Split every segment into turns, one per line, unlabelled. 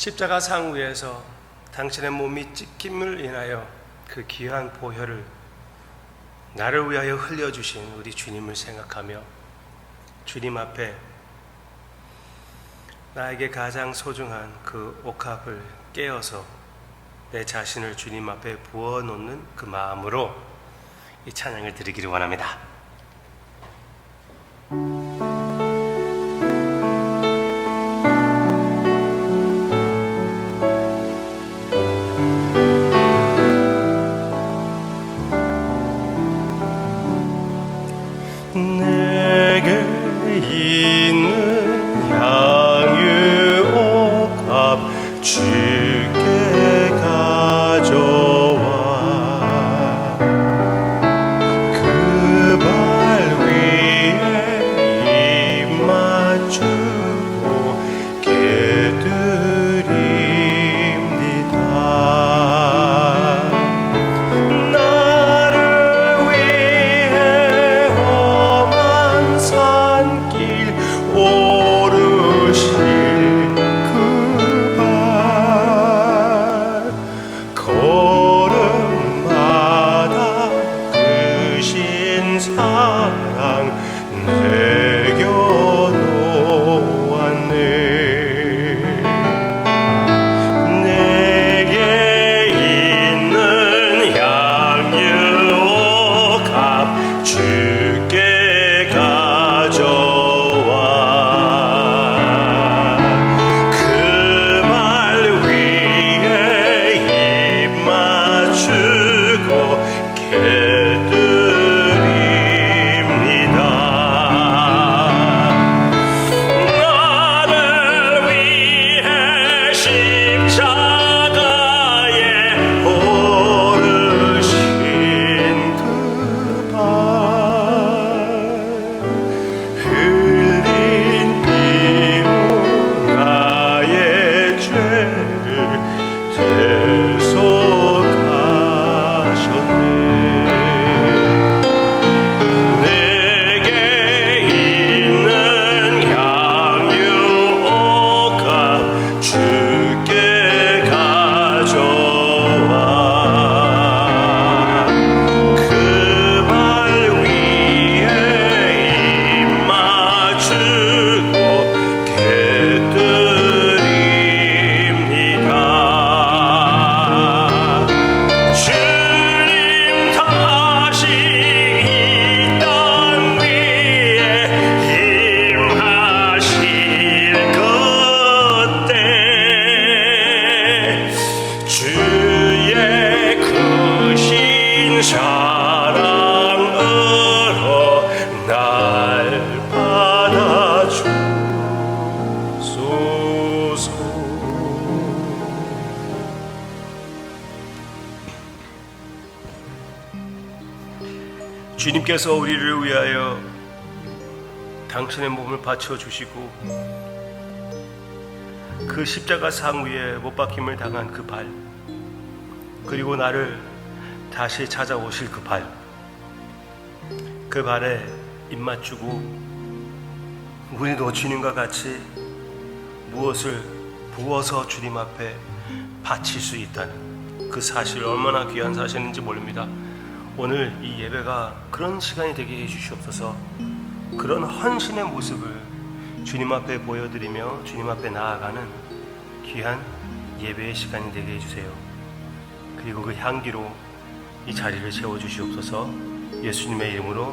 십자가 상 위에서 당신의 몸이 찢김을 인하여 그 귀한 보혈을 나를 위하여 흘려주신 우리 주님을 생각하며 주님 앞에 나에게 가장 소중한 그 옥합을 깨어서 내 자신을 주님 앞에 부어놓는 그 마음으로 이 찬양을 드리기를 원합니다. 내게 있는 향유 옥합 주께 가져와 그 발 위에 입 맞추고 깨드립니다. 나를 위해 험한 산길 오르실 그 발 걸음마다 크신 사랑 내겨 놓았네. 내게 있는 향유 옥합 주께 가져와 그 발 위에 입 맞추고 깨드립니다. 나를 위해 십자가에 오르신 그 발 흘린 피로 나의 죄를 대속하셨네. 내게 있는 향유 옥합 주께 가져와 그 발 위에 입 맞추고 깨드립니다. 주님 다시 이 땅 위에 임하실 그때 주의 크신 사랑으로 날 받아주소서. 주님께서 우리를 위하여 당신의 몸을 바쳐주시고 그 십자가 상 위에 못 박힘을 당한 그 발, 그리고 나를 다시 찾아오실 그 발, 그 발에 입 맞추고 우리도 주님과 같이 무엇을 부어서 주님 앞에 바칠 수 있다는 그 사실, 얼마나 귀한 사실인지 모릅니다. 오늘 이 예배가 그런 시간이 되게 해주시옵소서. 그런 헌신의 모습을 주님 앞에 보여드리며 주님 앞에 나아가는 귀한 예배의 시간이 되게 해주세요. 그리고 그 향기로 이 자리를 채워주시옵소서. 예수님의 이름으로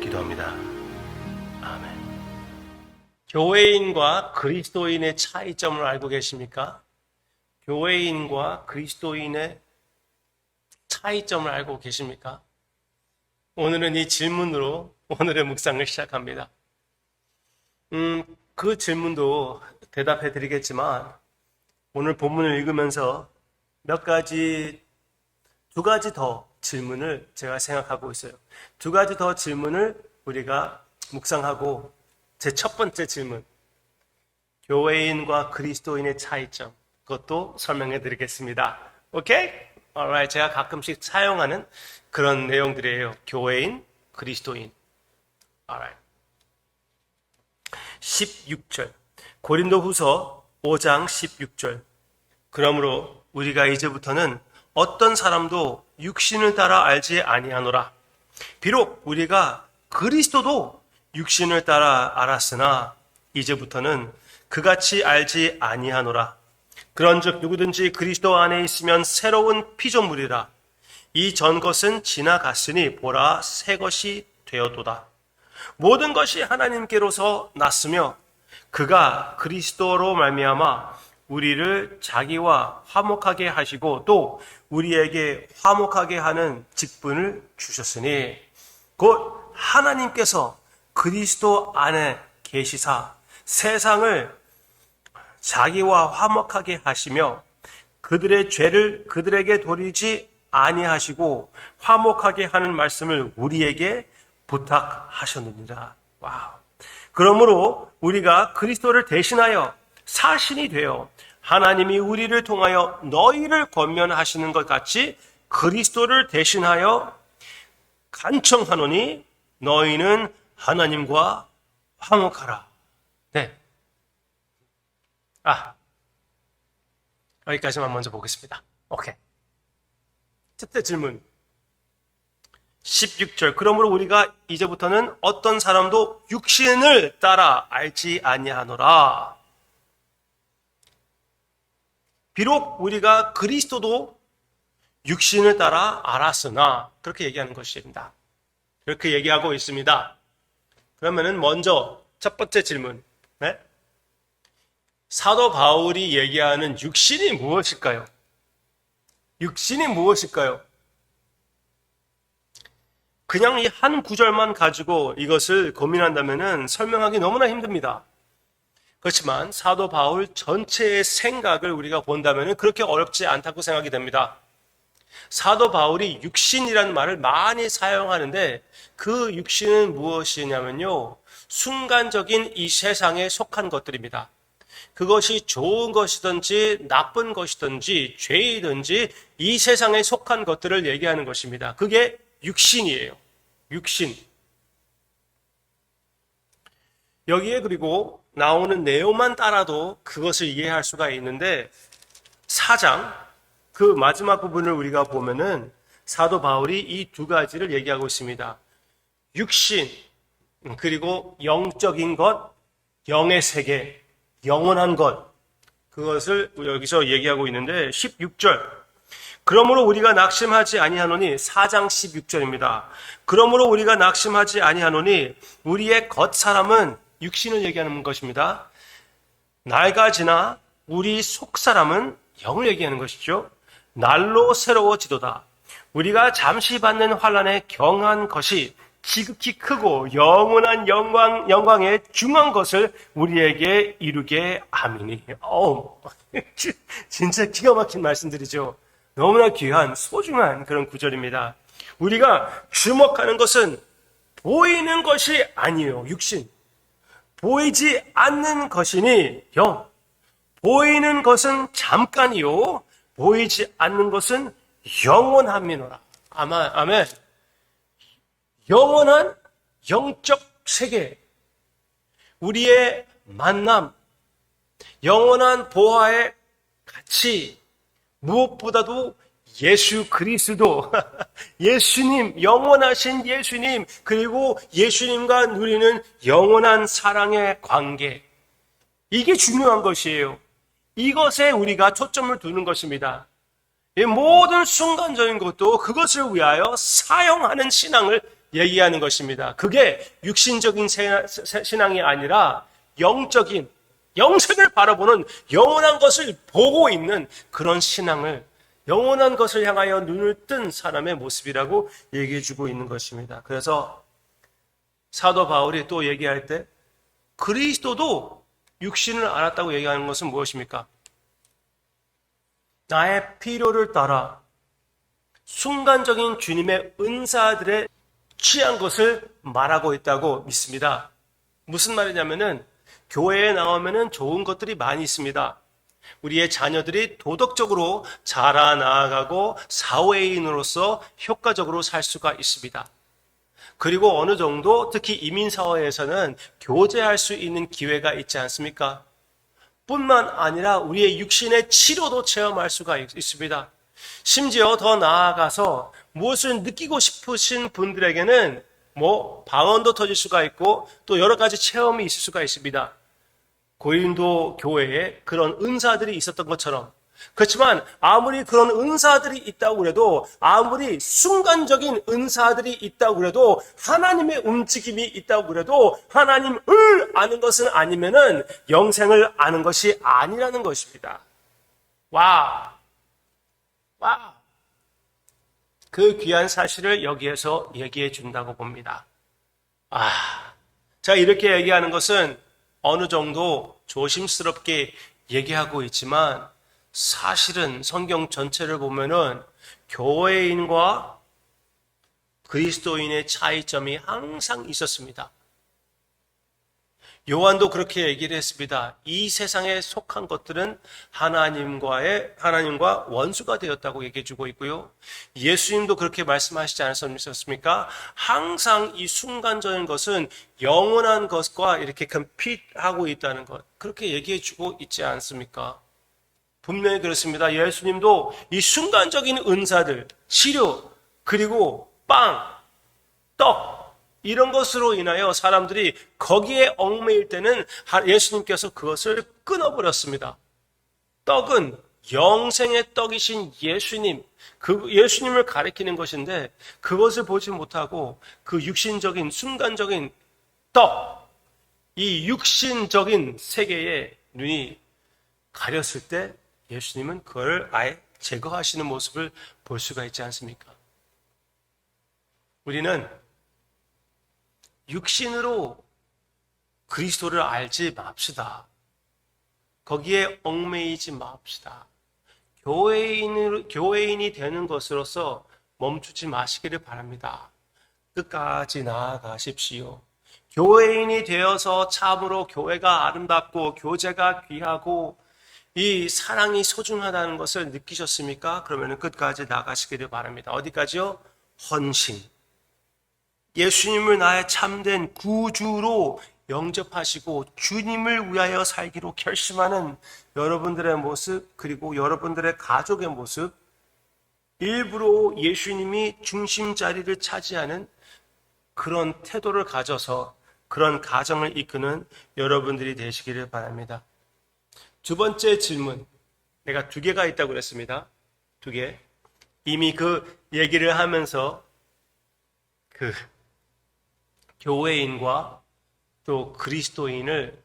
기도합니다. 아멘. 교회인과 그리스도인의 차이점을 알고 계십니까? 교회인과 그리스도인의 차이점을 알고 계십니까? 오늘은 이 질문으로 오늘의 묵상을 시작합니다. 그 질문도 대답해 드리겠지만 오늘 본문을 읽으면서 두 가지 더 질문을 제가 생각하고 있어요. 두 가지 더 질문을 우리가 묵상하고 제 첫 번째 질문, 교회인과 그리스도인의 차이점, 그것도 설명해 드리겠습니다. 오케이? alright. 제가 가끔씩 사용하는 그런 내용들이에요. 교회인, 그리스도인. alright. 16절. 고린도후서 5장 16절. 그러므로 우리가 이제부터는 어떤 사람도 육신을 따라 알지 아니하노라. 비록 우리가 그리스도도 육신을 따라 알았으나 이제부터는 그같이 알지 아니하노라. 그런즉 누구든지 그리스도 안에 있으면 새로운 피조물이라. 이 전 것은 지나갔으니 보라 새 것이 되었도다. 모든 것이 하나님께로서 났으며 그가 그리스도로 말미암아 우리를 자기와 화목하게 하시고 또 우리에게 화목하게 하는 직분을 주셨으니 곧 하나님께서 그리스도 안에 계시사 세상을 자기와 화목하게 하시며 그들의 죄를 그들에게 돌리지 아니하시고 화목하게 하는 말씀을 우리에게 부탁하셨느니라. 와우. 그러므로 우리가 그리스도를 대신하여 사신이 되어 하나님이 우리를 통하여 너희를 권면하시는 것 같이 그리스도를 대신하여 간청하노니 너희는 하나님과 화목하라. 네. 여기까지만 먼저 보겠습니다. 오케이. 첫째 질문. 16절. 그러므로 우리가 이제부터는 어떤 사람도 육신을 따라 알지 아니하노라. 비록 우리가 그리스도도 육신을 따라 알았으나 그렇게 얘기하는 것입니다. 그렇게 얘기하고 있습니다. 그러면은 먼저 첫 번째 질문. 네? 사도 바울이 얘기하는 육신이 무엇일까요? 육신이 무엇일까요? 그냥 이 한 구절만 가지고 이것을 고민한다면은 설명하기 너무나 힘듭니다. 그렇지만 사도 바울 전체의 생각을 우리가 본다면은 그렇게 어렵지 않다고 생각이 됩니다. 사도 바울이 육신이라는 말을 많이 사용하는데 그 육신은 무엇이냐면요, 순간적인 이 세상에 속한 것들입니다. 그것이 좋은 것이든지 나쁜 것이든지 죄이든지 이 세상에 속한 것들을 얘기하는 것입니다. 그게 육신이에요. 육신. 여기에 그리고 나오는 내용만 따라도 그것을 이해할 수가 있는데 4장 그 마지막 부분을 우리가 보면은 사도 바울이 이 두 가지를 얘기하고 있습니다. 육신, 그리고 영적인 것, 영의 세계, 영원한 것, 그것을 여기서 얘기하고 있는데 16절. 그러므로 우리가 낙심하지 아니하노니 4장 16절입니다. 그러므로 우리가 낙심하지 아니하노니 우리의 겉사람은 육신을 얘기하는 것입니다. 낡아지나 우리 속사람은 영을 얘기하는 것이죠. 날로 새로워지도다. 우리가 잠시 받는 환난에 경한 것이 지극히 크고 영원한 영광에 중한 것을 우리에게 이루게 함이니. 진짜 기가 막힌 말씀들이죠. 너무나 귀한 소중한 그런 구절입니다. 우리가 주목하는 것은 보이는 것이 아니에요. 육신. 보이지 않는 것이니 영. 보이는 것은 잠깐이요 보이지 않는 것은 영원함이노라. 아멘. 영원한 영적 세계, 우리의 만남, 영원한 보화의 가치, 무엇보다도 예수 그리스도, 예수님, 영원하신 예수님, 그리고 예수님과 누리는 영원한 사랑의 관계. 이게 중요한 것이에요. 이것에 우리가 초점을 두는 것입니다. 이 모든 순간적인 것도 그것을 위하여 사용하는 신앙을 얘기하는 것입니다. 그게 육신적인 신앙이 아니라 영적인, 영생을 바라보는 영원한 것을 보고 있는 그런 신앙을, 영원한 것을 향하여 눈을 뜬 사람의 모습이라고 얘기해 주고 있는 것입니다. 그래서 사도 바울이 또 얘기할 때 그리스도도 육신을 알았다고 얘기하는 것은 무엇입니까? 나의 필요를 따라 순간적인 주님의 은사들에 취한 것을 말하고 있다고 믿습니다. 무슨 말이냐면은 교회에 나오면은 좋은 것들이 많이 있습니다. 우리의 자녀들이 도덕적으로 자라나가고 사회인으로서 효과적으로 살 수가 있습니다. 그리고 어느 정도 특히 이민사회에서는 교제할 수 있는 기회가 있지 않습니까? 뿐만 아니라 우리의 육신의 치료도 체험할 수가 있습니다. 심지어 더 나아가서 무엇을 느끼고 싶으신 분들에게는 방언도 터질 수가 있고 또 여러 가지 체험이 있을 수가 있습니다. 고린도 교회에 그런 은사들이 있었던 것처럼, 그렇지만 아무리 그런 은사들이 있다고 그래도, 아무리 순간적인 은사들이 있다고 그래도, 하나님의 움직임이 있다고 그래도 하나님을 아는 것은 아니면은 영생을 아는 것이 아니라는 것입니다. 와, 그 귀한 사실을 여기에서 얘기해 준다고 봅니다. 자, 이렇게 얘기하는 것은 어느 정도 조심스럽게 얘기하고 있지만, 사실은 성경 전체를 보면은 교회인과 그리스도인의 차이점이 항상 있었습니다. 요한도 그렇게 얘기를 했습니다. 이 세상에 속한 것들은 하나님과 원수가 되었다고 얘기해 주고 있고요. 예수님도 그렇게 말씀하시지 않으셨습니까? 항상 이 순간적인 것은 영원한 것과 이렇게 컴핏하고 있다는 것, 그렇게 얘기해 주고 있지 않습니까? 분명히 그렇습니다. 예수님도 이 순간적인 은사들, 치료, 그리고 빵, 떡, 이런 것으로 인하여 사람들이 거기에 얽매일 때는 예수님께서 그것을 끊어버렸습니다. 떡은 영생의 떡이신 예수님, 그 예수님을 가리키는 것인데, 그것을 보지 못하고 그 육신적인 순간적인 떡, 이 육신적인 세계에 눈이 가렸을 때 예수님은 그걸 아예 제거하시는 모습을 볼 수가 있지 않습니까? 우리는 육신으로 그리스도를 알지 맙시다. 거기에 얽매이지 맙시다. 교회인이 되는 것으로서 멈추지 마시기를 바랍니다. 끝까지 나아가십시오. 교회인이 되어서 참으로 교회가 아름답고 교제가 귀하고 이 사랑이 소중하다는 것을 느끼셨습니까? 그러면 끝까지 나가시기를 바랍니다. 어디까지요? 헌신. 예수님을 나의 참된 구주로 영접하시고 주님을 위하여 살기로 결심하는 여러분들의 모습, 그리고 여러분들의 가족의 모습, 일부러 예수님이 중심 자리를 차지하는 그런 태도를 가져서 그런 가정을 이끄는 여러분들이 되시기를 바랍니다. 두 번째 질문, 내가 2개가 있다고 그랬습니다. 2개. 이미 그 얘기를 하면서 그 교회인과 또 그리스도인을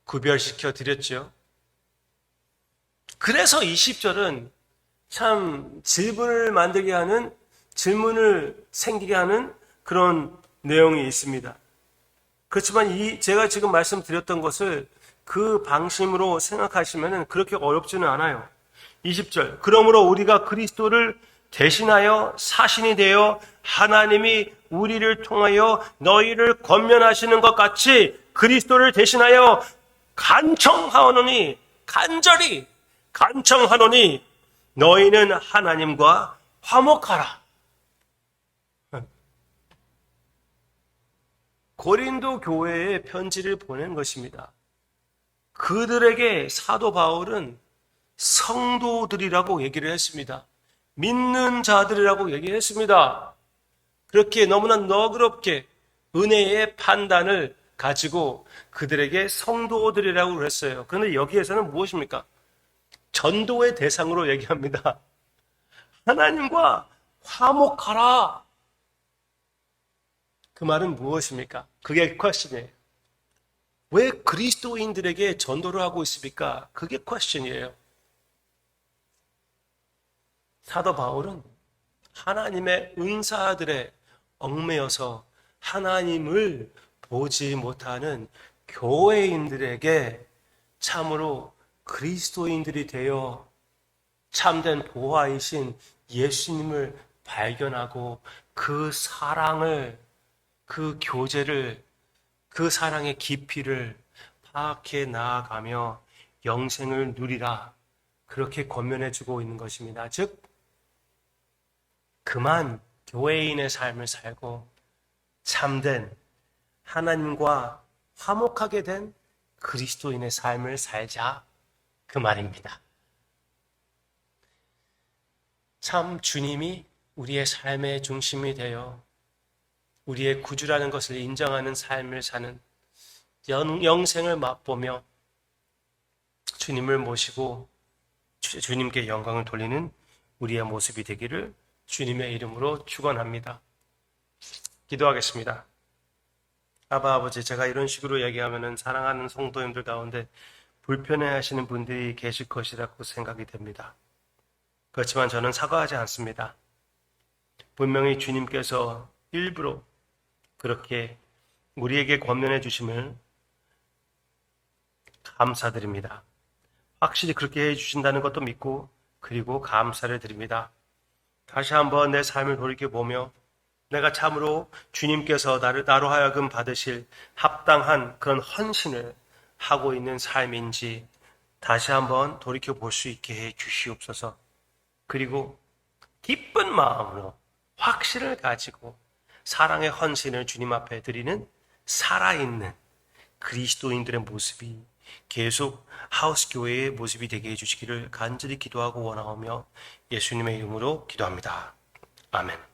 구별시켜 드렸죠. 그래서 20절은 참 질문을 생기게 하는 그런 내용이 있습니다. 그렇지만 제가 지금 말씀드렸던 것을 그 방식으로 생각하시면 그렇게 어렵지는 않아요. 20절, 그러므로 우리가 그리스도를 대신하여 사신이 되어 하나님이 우리를 통하여 너희를 권면하시는 것 같이 그리스도를 대신하여 간청하노니, 간절히 간청하노니 너희는 하나님과 화목하라. 고린도 교회에 편지를 보낸 것입니다. 그들에게 사도 바울은 성도들이라고 얘기를 했습니다. 믿는 자들이라고 얘기했습니다. 그렇게 너무나 너그럽게 은혜의 판단을 가지고 그들에게 성도들이라고 그랬어요. 그런데 여기에서는 무엇입니까? 전도의 대상으로 얘기합니다. 하나님과 화목하라. 그 말은 무엇입니까? 그게 퀘스천이에요. 왜 그리스도인들에게 전도를 하고 있습니까? 그게 퀘스천이에요. 사도 바울은 하나님의 은사들에 얽매여서 하나님을 보지 못하는 교회인들에게 참으로 그리스도인들이 되어 참된 보화이신 예수님을 발견하고 그 사랑을, 그 교제를, 그 사랑의 깊이를 파악해 나아가며 영생을 누리라, 그렇게 권면해주고 있는 것입니다. 즉 그만 교회인의 삶을 살고 참된 하나님과 화목하게 된 그리스도인의 삶을 살자,
그 말입니다. 참 주님이 우리의 삶의 중심이 되어 우리의 구주라는 것을 인정하는 삶을 사는 영생을 맛보며 주님을 모시고 주님께 영광을 돌리는 우리의 모습이 되기를 주님의 이름으로 축원합니다. 기도하겠습니다. 아바 아버지, 제가 이런 식으로 얘기하면 사랑하는 성도님들 가운데 불편해하시는 분들이 계실 것이라고 생각이 됩니다. 그렇지만 저는 사과하지 않습니다. 분명히 주님께서 일부러 그렇게 우리에게 권면해 주심을 감사드립니다. 확실히 그렇게 해주신다는 것도 믿고 그리고 감사를 드립니다. 다시 한번 내 삶을 돌이켜보며 내가 참으로 주님께서 나로 하여금 받으실 합당한 그런 헌신을 하고 있는 삶인지 다시 한번 돌이켜볼 수 있게 해 주시옵소서. 그리고 기쁜 마음으로 확신을 가지고 사랑의 헌신을 주님 앞에 드리는 살아있는 그리스도인들의 모습이 계속 하우스교회의 모습이 되게 해주시기를 간절히 기도하고 원하오며 예수님의 이름으로 기도합니다. 아멘.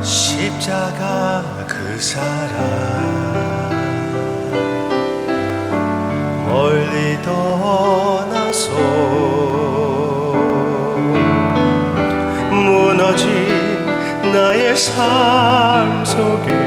십자가 그 사랑 멀리 떠나서 무너진 나의 삶 속에